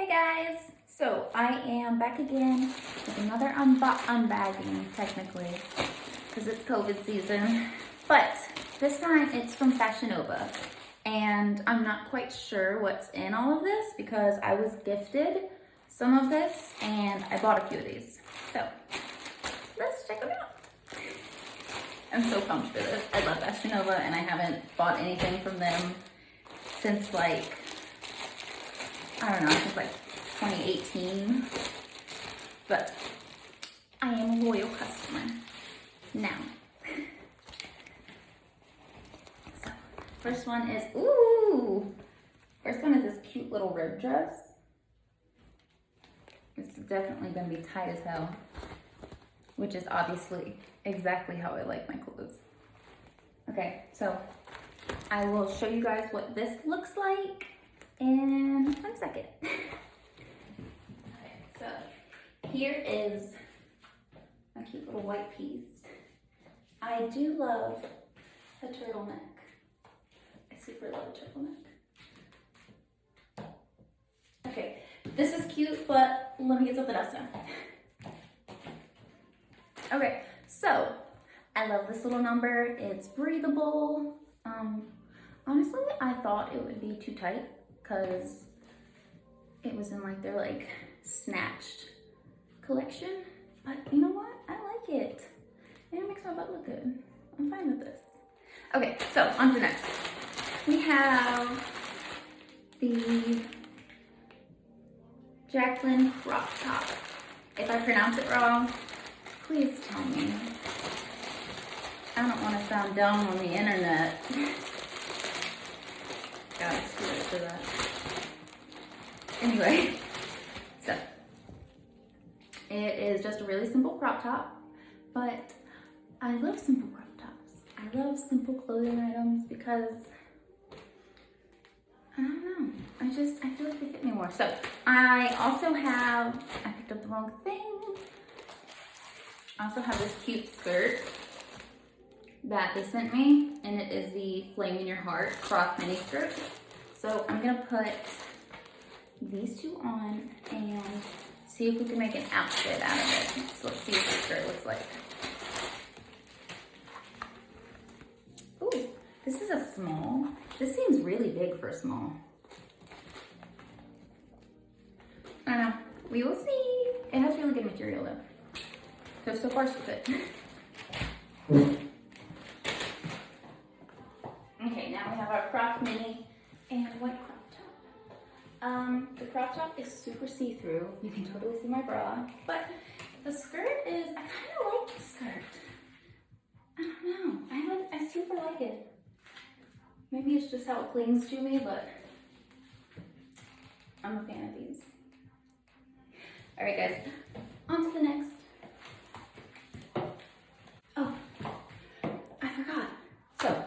Guys, so I am back again with another unbagging technically because it's COVID season, but this time it's from FashionNova and I'm not quite sure what's in all of this because I was gifted some of this and I bought a few of these, so let's check them out. I'm so pumped for this. I love FashionNova and I haven't bought anything from them since like, I don't know, I think like 2018, but I am a loyal customer now. So, first one is this cute little rib dress. It's definitely gonna be tight as hell, which is obviously exactly how I like my clothes. Okay, so I will show you guys what this looks like in 1 second. Okay, so here is a cute little white piece. I do love a turtleneck. I super love a turtleneck. Okay, this is cute, but let me get something else done. Okay, so I love this little number. It's breathable. Honestly, I thought it would be too tight because it was in like their like snatched collection, but you know what? I like it. And it makes my butt look good. I'm fine with this. Okay, so on to the next. We have the Jacqueline crop top. If I pronounce it wrong, please tell me. I don't want to sound dumb on the internet. God, it's too late for that. Anyway, so it is just a really simple crop top, but I love simple crop tops. I love simple clothing items because I don't know. I feel like they fit me more. So I picked up the wrong thing. I also have this cute skirt that they sent me, and it is the Flame in Your Heart cropped mini skirt. So I'm gonna put these two on and see if we can make an outfit out of it. So let's see what the skirt looks like. Ooh, this is a small. This seems really big for a small. I don't know, we will see. It has really good material though. So far so good. Okay, now we have our cropped mini and white crop top. The crop top is super see-through. You can totally see my bra, but the skirt is, I kind of like the skirt. I don't know, I super like it. Maybe it's just how it clings to me, but I'm a fan of these. All right, guys, on to the next. Oh, I forgot. So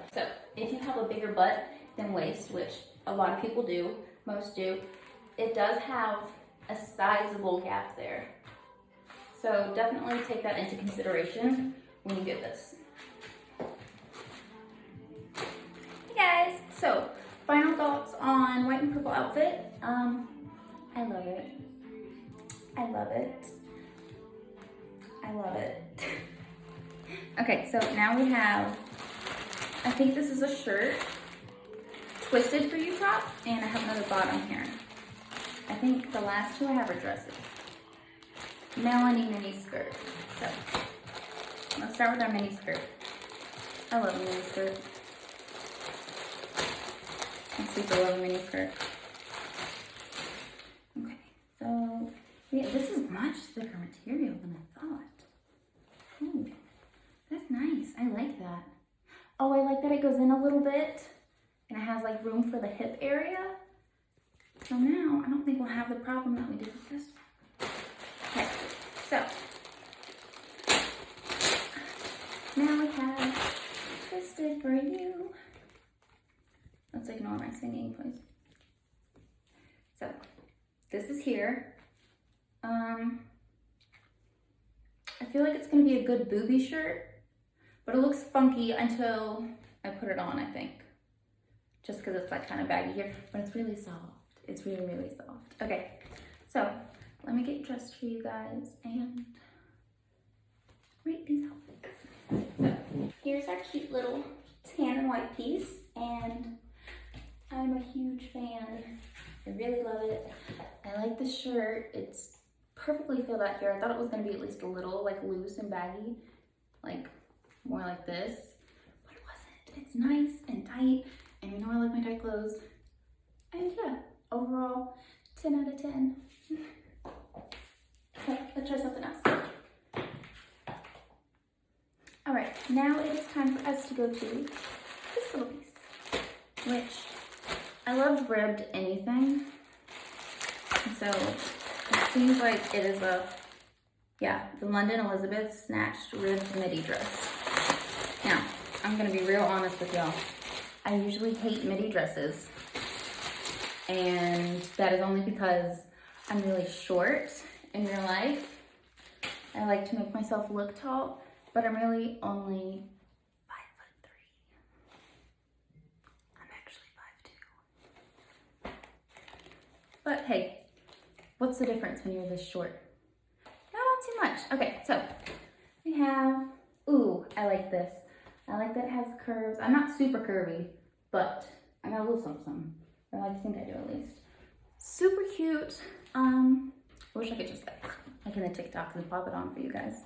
if you have a bigger butt than waist, which a lot of people do, most do, it does have a sizable gap there. So definitely take that into consideration when you get this. Hey guys, so final thoughts on white and purple outfit. I love it. I love it. I love it. Okay, so now we have, I think this is a shirt, twisted for you top, and I have another bottom here. I think the last two I have are dresses. Melanie mini skirt. So let's start with our mini skirt. I love a mini skirt. I super love a mini skirt. Okay, so yeah, this is much thicker material than I thought. Ooh. That's nice. I like that. Oh, I like that it goes in a little bit and it has like room for the hip area. So now I don't think we'll have the problem that we did with this one. Okay, so now we have Twisted for You. Let's ignore my singing, please. So this is here. I feel like it's gonna be a good booby shirt, but it looks funky until I put it on, I think. Just because it's like kind of baggy here, but it's really soft. It's really, really soft. Okay, So let me get dressed for you guys and rate these outfits. So here's our cute little tan and white piece, and I'm a huge fan. I really love it. I like the shirt. It's perfectly filled out here. I thought it was gonna be at least a little like loose and baggy, like more like this, but it wasn't. It's nice and tight, and you know I like my tight clothes. And yeah, overall, 10 out of 10. Okay, let's try something else. All right, now it is time for us to go to this little piece, which I love ribbed anything. So it seems like it is the London Elizabeth snatched ribbed midi dress. Now, I'm gonna be real honest with y'all. I usually hate midi dresses, and that is only because I'm really short in real life. I like to make myself look tall, but I'm really only 5'3". I'm actually 5'2". But hey, what's the difference when you're this short? Not too much. Okay, so we have, ooh, I like this. I like that it has curves. I'm not super curvy, but I got a little something. I like to think I do at least. Super cute. I wish I could just like in the TikToks and pop it on for you guys.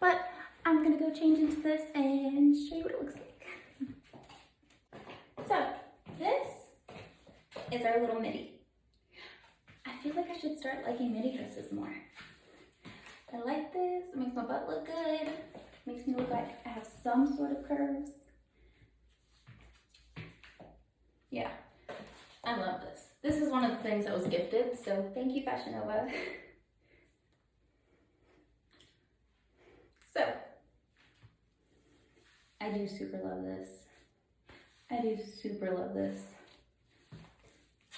But I'm gonna go change into this and show you what it looks like. So this is our little midi. I feel like I should start liking midi dresses more. I like this. It makes my butt look good. Makes me look like I have some sort of curves. Yeah, I love this. This is one of the things that was gifted, so thank you, FashionNova. So, I do super love this. I do super love this.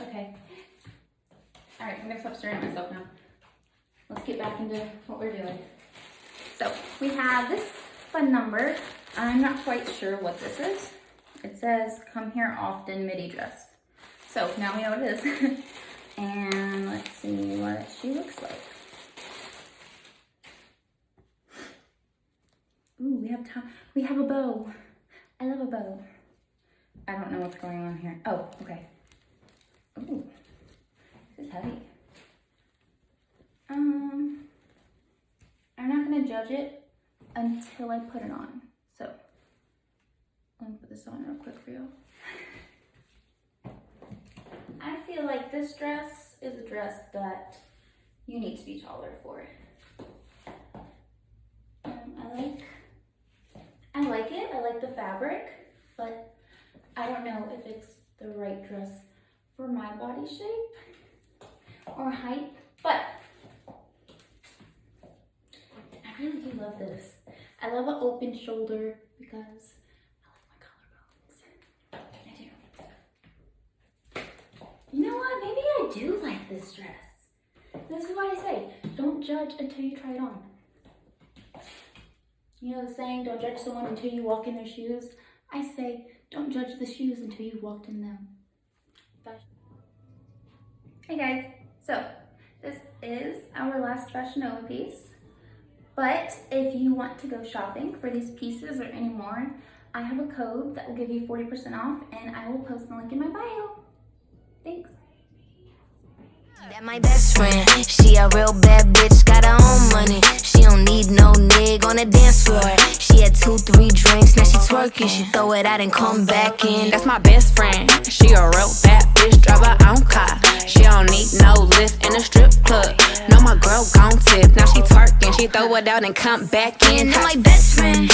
Okay. All right, I'm gonna stop staring at myself now. Let's get back into what we're doing. So, we have this fun number. I'm not quite sure what this is. It says, come here often midi dress. So, now we know what it is. And let's see what she looks like. Ooh, we have a bow. I love a bow. I don't know what's going on here. Oh, okay. Ooh, this is heavy. I'm not gonna judge it until I put it on. So, let me put this on real quick for you. I feel like this dress is a dress that you need to be taller for. I like it. I like the fabric, but I don't know if it's the right dress for my body shape or height, but I really do love this. I love an open shoulder because I like my collarbones. I do. You know what? Maybe I do like this dress. This is why I say, don't judge until you try it on. You know the saying, don't judge someone until you walk in their shoes? I say, don't judge the shoes until you've walked in them. Hey guys, so this is our last FashionNova piece. But if you want to go shopping for these pieces or any more, I have a code that will give you 40% off, and I will post the link in my bio. Thanks. That my best friend, she a real bad bitch, got her own money. She don't need no nigga on the dance floor. She had 2-3 drinks, now she twerking. She throw it out and come back in. That's my best friend, she a real bad bitch, drive her own car. She don't need no lift in a strip club. No, my girl gon' tip, now she twerking. She throw it out and come back in. That my best friend.